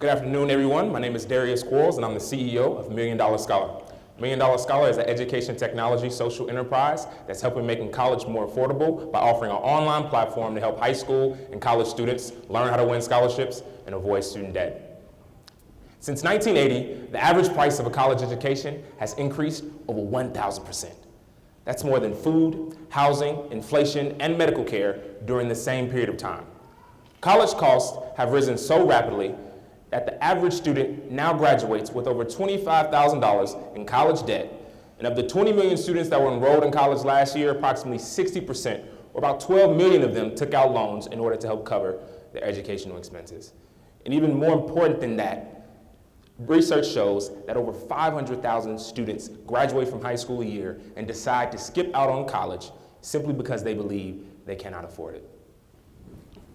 Good afternoon, everyone. My name is Derrius Quarles, and I'm the CEO of $1 Million Scholar. $1 Million Scholar is an education technology social enterprise that's helping making college more affordable by offering an online platform to help high school and college students learn how to win scholarships and avoid student debt. Since 1980, the average price of a college education has increased over 1,000%. That's more than food, housing, inflation, and medical care during the same period of time. College costs have risen so rapidly that the average student now graduates with over $25,000 in college debt. And of the 20 million students that were enrolled in college last year, approximately 60%, or about 12 million of them, took out loans in order to help cover their educational expenses. And even more important than that, research shows that over 500,000 students graduate from high school a year and decide to skip out on college simply because they believe they cannot afford it.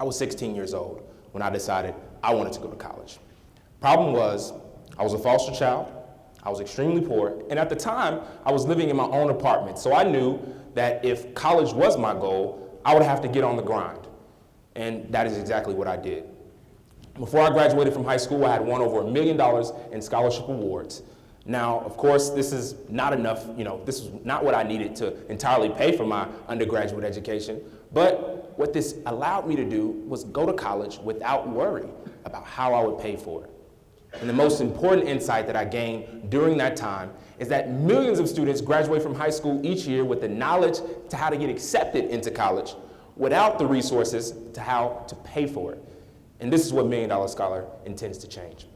I was 16 years old when I decided I wanted to go to college. Problem was, I was a foster child, I was extremely poor, and at the time, I was living in my own apartment, so I knew that if college was my goal, I would have to get on the grind. And that is exactly what I did. Before I graduated from high school, I had won over $1 million in scholarship awards. Now, of course, this is not enough, this is not what I needed to entirely pay for my undergraduate education, but what this allowed me to do was go to college without worry about how I would pay for it. And the most important insight that I gained during that time is that millions of students graduate from high school each year with the knowledge to how to get accepted into college without the resources to how to pay for it. And this is what $1 Million Scholar intends to change.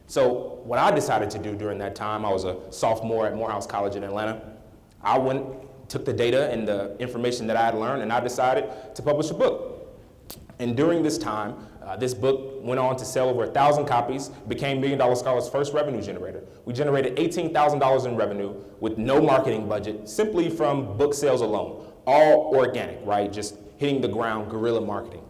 So what I decided to do during that time, I was a sophomore at Morehouse College in Atlanta. I took the data and the information that I had learned, and I decided to publish a book. And during this time, this book went on to sell over 1,000 copies, became $1 Million Scholar's first revenue generator. We generated $18,000 in revenue with no marketing budget, simply from book sales alone, all organic, right? Just hitting the ground, guerrilla marketing.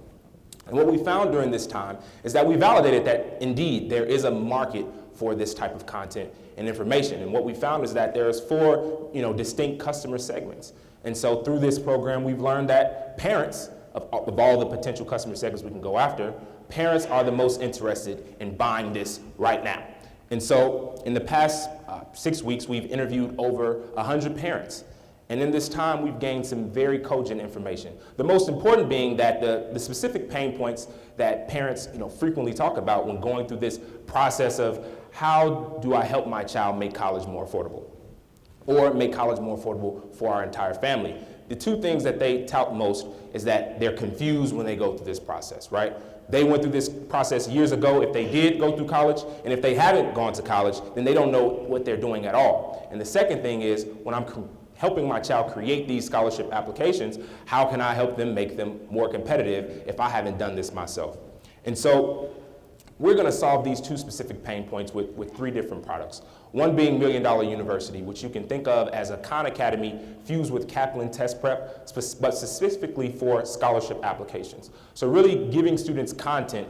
And what we found during this time is that we validated that indeed there is a market for this type of content and information. And what we found is that there's 4 distinct customer segments. And so through this program, we've learned that parents, of all the potential customer segments we can go after, parents are the most interested in buying this right now. And so in the past 6 weeks, we've interviewed over 100 parents. And in this time, we've gained some very cogent information. The most important being that the specific pain points that parents frequently talk about when going through this process of how do I help my child make college more affordable, or make college more affordable for our entire family. The 2 things that they tout most is that they're confused when they go through this process, right? They went through this process years ago if they did go through college, and if they haven't gone to college, then they don't know what they're doing at all. And the second thing is, when I'm helping my child create these scholarship applications, how can I help them make them more competitive if I haven't done this myself? And so we're going to solve these 2 specific pain points with 3 different products. One being $1 Million University, which you can think of as a Khan Academy fused with Kaplan test prep, but specifically for scholarship applications. So really giving students content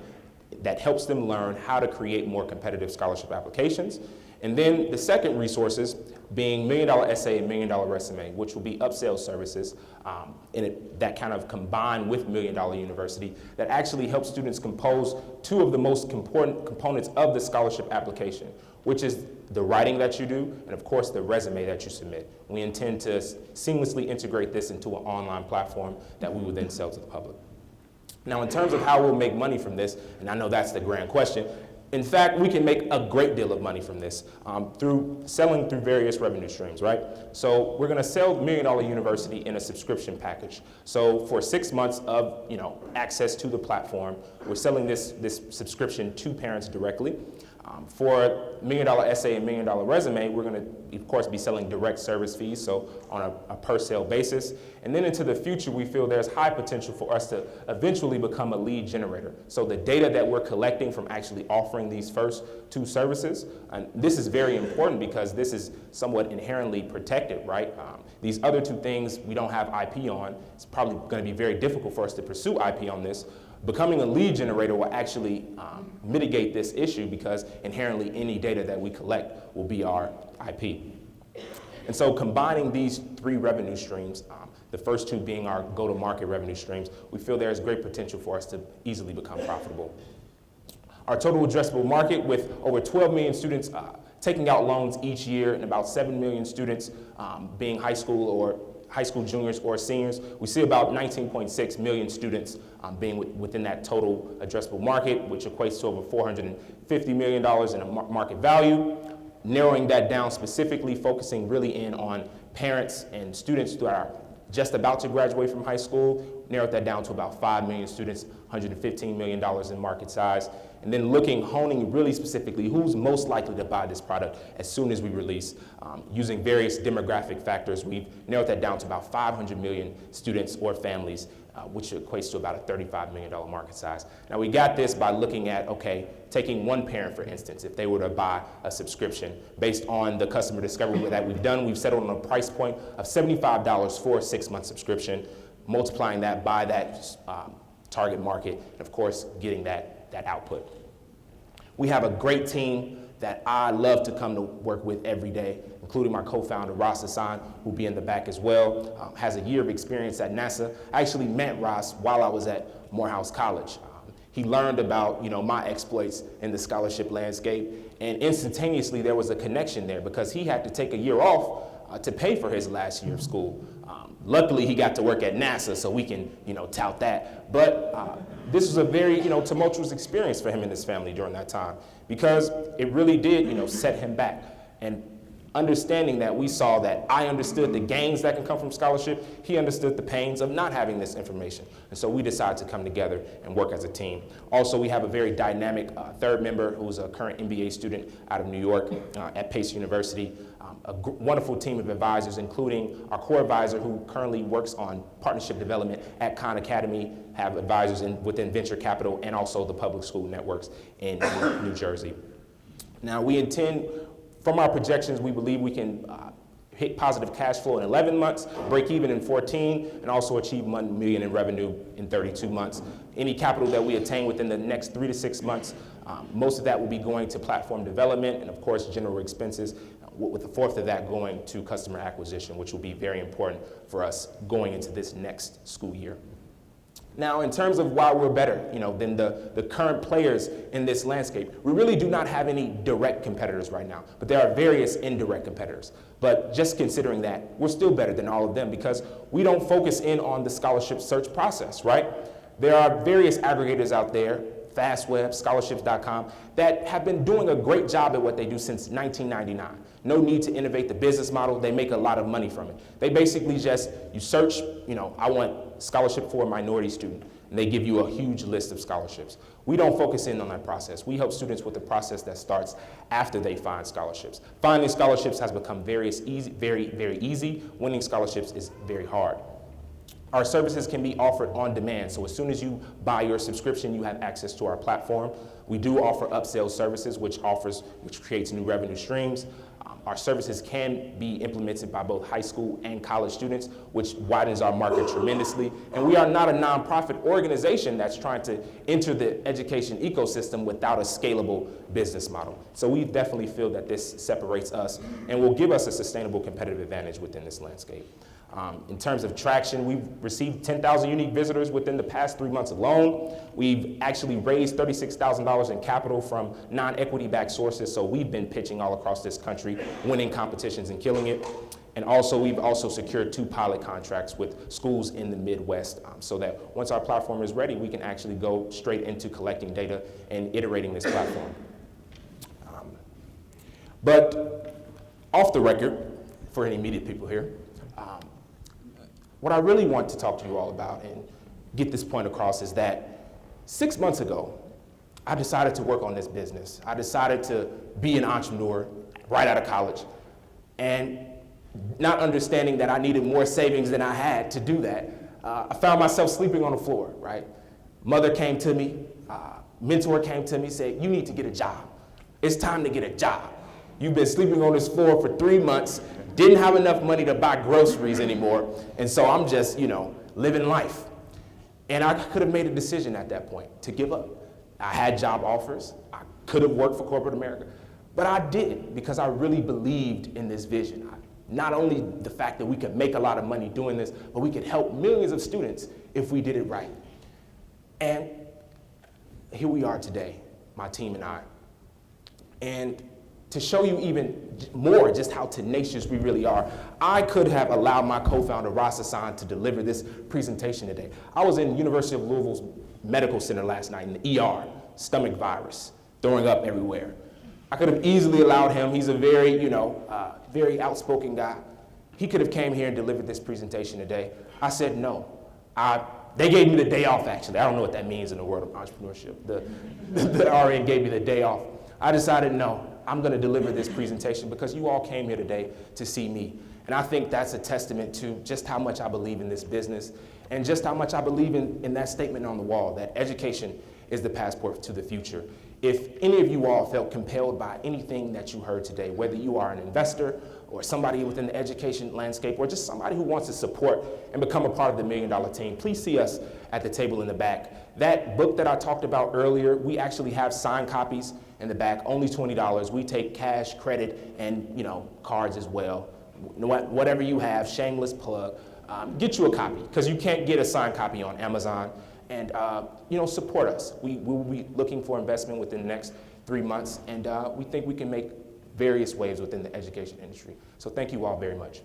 that helps them learn how to create more competitive scholarship applications. And then the second resources being $1 Million Essay and $1 Million Resume, which will be upsell services that kind of combine with $1 Million University that actually help students compose 2 of the most important components of the scholarship application, which is the writing that you do and, of course, the resume that you submit. We intend to seamlessly integrate this into an online platform that we will then sell to the public. Now, in terms of how we'll make money from this, and I know that's the grand question, in fact, we can make a great deal of money from this through selling through various revenue streams, right? So we're going to sell $1 Million University in a subscription package. So for 6 months of access to the platform, we're selling this subscription to parents directly. For $1 Million Essay and $1 Million Resume, we're going to, of course, be selling direct service fees, so on a per sale basis. And then into the future, we feel there's high potential for us to eventually become a lead generator. So the data that we're collecting from actually offering these first 2 services, and this is very important because this is somewhat inherently protected, right? These other 2 things we don't have IP on. It's probably going to be very difficult for us to pursue IP on this. Becoming a lead generator will actually mitigate this issue because inherently any data that we collect will be our IP. And so combining these 3 revenue streams, the first 2 being our go-to-market revenue streams, we feel there is great potential for us to easily become profitable. Our total addressable market, with over 12 million students taking out loans each year and about 7 million students being high school juniors or seniors, we see about 19.6 million students being within that total addressable market, which equates to over $450 million in a market value. Narrowing that down specifically, focusing really in on parents and students that are just about to graduate from high school, narrowed that down to about 5 million students, $115 million in market size. And then honing really specifically who's most likely to buy this product as soon as we release. Using various demographic factors, we've narrowed that down to about 500 million students or families, which equates to about a $35 million market size. Now, we got this by looking at, okay, taking one parent, for instance, if they were to buy a subscription based on the customer discovery that we've done, we've settled on a price point of $75 for a 6-month subscription, multiplying that by that target market, and of course, getting that output. We have a great team that I love to come to work with every day, including my co-founder, Ross Hassan, who'll be in the back as well, has a year of experience at NASA. I actually met Ross while I was at Morehouse College. He learned about my exploits in the scholarship landscape, and instantaneously there was a connection there because he had to take a year off to pay for his last year of school. Luckily, he got to work at NASA, so we can, tout that. But this was a very, tumultuous experience for him and his family during that time because it really did, set him back. And understanding that, we saw that I understood the gains that can come from scholarship. He understood the pains of not having this information. And so we decided to come together and work as a team. Also, we have a very dynamic third member who's a current MBA student out of New York at Pace University. A wonderful team of advisors, including our core advisor who currently works on partnership development at Khan Academy, have advisors within venture capital and also the public school networks in New Jersey. Now, we intend, from our projections, we believe we can hit positive cash flow in 11 months, break even in 14, and also achieve $1 million in revenue in 32 months. Any capital that we attain within the next 3 to 6 months, most of that will be going to platform development and, of course, general expenses, with a fourth of that going to customer acquisition, which will be very important for us going into this next school year. Now, in terms of why we're better, than the current players in this landscape, we really do not have any direct competitors right now, but there are various indirect competitors. But just considering that, we're still better than all of them because we don't focus in on the scholarship search process, right? There are various aggregators out there, FastWeb, scholarships.com, that have been doing a great job at what they do since 1999. No need to innovate the business model. They make a lot of money from it. They basically you search, I want scholarship for a minority student, and they give you a huge list of scholarships. We don't focus in on that process. We help students with the process that starts after they find scholarships. Finding scholarships has become very easy. Winning scholarships is very hard. Our services can be offered on demand, so as soon as you buy your subscription, you have access to our platform. We do offer upsell services, which creates new revenue streams. Our services can be implemented by both high school and college students, which widens our market tremendously. And we are not a nonprofit organization that's trying to enter the education ecosystem without a scalable business model. So we definitely feel that this separates us and will give us a sustainable competitive advantage within this landscape. In terms of traction, we've received 10,000 unique visitors within the past 3 months alone. We've actually raised $36,000 in capital from non-equity backed sources, so we've been pitching all across this country, winning competitions and killing it. And also, we've also secured 2 pilot contracts with schools in the Midwest, so that once our platform is ready, we can actually go straight into collecting data and iterating this platform. But off the record, for any media people here, what I really want to talk to you all about and get this point across is that 6 months ago, I decided to work on this business. I decided to be an entrepreneur right out of college, and not understanding that I needed more savings than I had to do that, I found myself sleeping on the floor, right? Mother came to me, mentor came to me, said, you need to get a job. It's time to get a job. You've been sleeping on this floor for 3 months, didn't have enough money to buy groceries anymore, and so I'm just, living life. And I could have made a decision at that point to give up. I had job offers. I could have worked for corporate America, but I didn't because I really believed in this vision. Not only the fact that we could make a lot of money doing this, but we could help millions of students if we did it right. And here we are today. my team and I. And to show you even more just how tenacious we really are, I could have allowed my co-founder, Ras Hassan, to deliver this presentation today. I was in University of Louisville's medical center last night in the ER, stomach virus, throwing up everywhere. I could have easily allowed him. He's a very, very outspoken guy. He could have came here and delivered this presentation today. I said no. They gave me the day off, actually. I don't know what that means in the world of entrepreneurship. The RN gave me the day off. I decided, no, I'm going to deliver this presentation because you all came here today to see me. And I think that's a testament to just how much I believe in this business and just how much I believe in that statement on the wall, that education is the passport to the future. If any of you all felt compelled by anything that you heard today, whether you are an investor or somebody within the education landscape or just somebody who wants to support and become a part of the $1 Million Team, please see us at the table in the back. That book that I talked about earlier, we actually have signed copies in the back, only $20. We take cash, credit, and cards as well. Whatever you have, shameless plug, get you a copy because you can't get a signed copy on Amazon. And support us. We will be looking for investment within the next 3 months, and we think we can make various waves within the education industry. So thank you all very much.